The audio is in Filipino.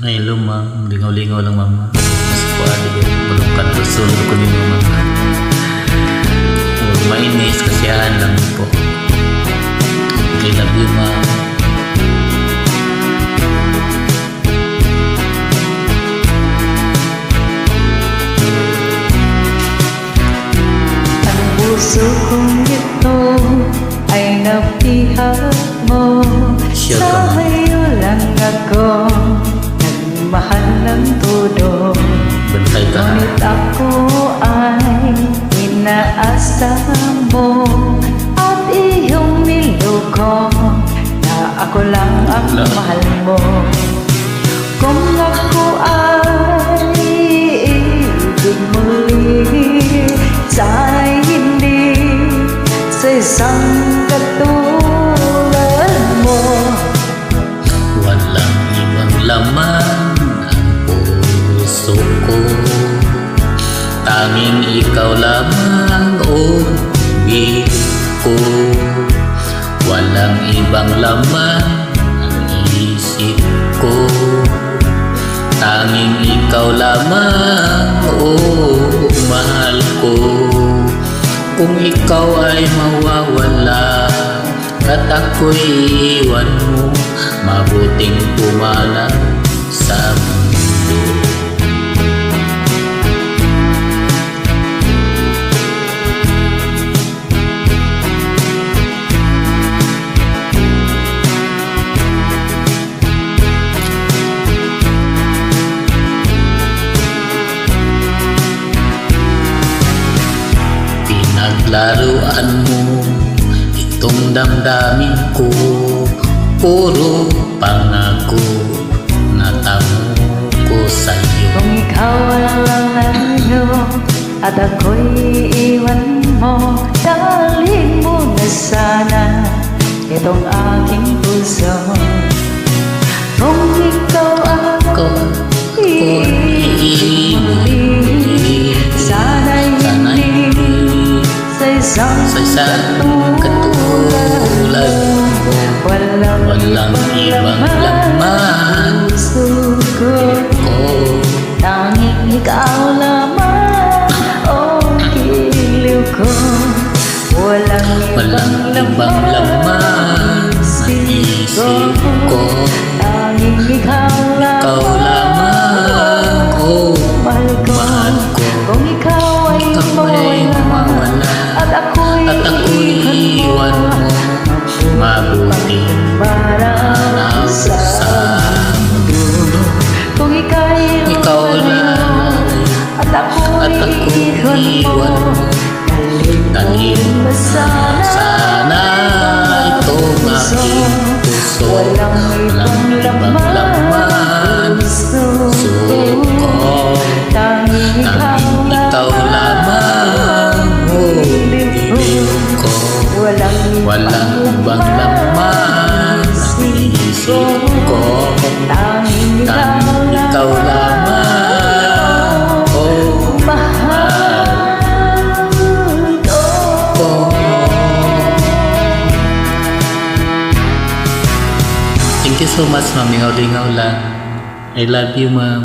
Hello ma'am, lingaw-lingaw lang mama. Mas po bulong ka na susunod ko ni mama. Huwag mainis, kasiyahan lang po. I love you ma'am. Ang puso kong ito ay napihag mo. Sa hayo lang ako nagmahal ng todo. Bantay ka. Ngunit ako ay inaasa mo at iyong niloko na ako lang ang mahal mo. Kung ako ay iibig muli, sana'y hindi sa isang katulad mo. Walang ibang laman ang puso ko, tanging ikaw lamang o ibig ko. Walang ibang laman ang isip ko, tanging ikaw lamang o mahal ko. Kung ikaw ay mawawala at ako'y iiwan mo, mabuting pumala sa mundo. Pinaglaruan mo itong damdamin ko, puro pangako na tamo ko sa'yo. Kung ikaw walang ano at ako'y iwan mo, dalhin mo na sana itong aking puso. Kung ikaw Ko iibig muli, sana'y hindi sa isang katulad mo. Walang ibang laman puso ko, tanging ikaw lamang o giliw ko. Walang ibang laman sa isip ko, tanging ikaw lamang o mahal ko. Kung ikaw ay mawala at ako'y iwan mo, mabuting para sa mundo. Kung ikaw lang at ako'y iwan mo, dalhin mo sana itong aking puso. Walang ibang laman puso ko, tanging ikaw lamang o ibig ko. Walang ibang laman sa isip ko, tanging ikaw lamang o mahal ko. Thank you so much, ma'am. Lingaw-lingaw lang. I love you, ma'am.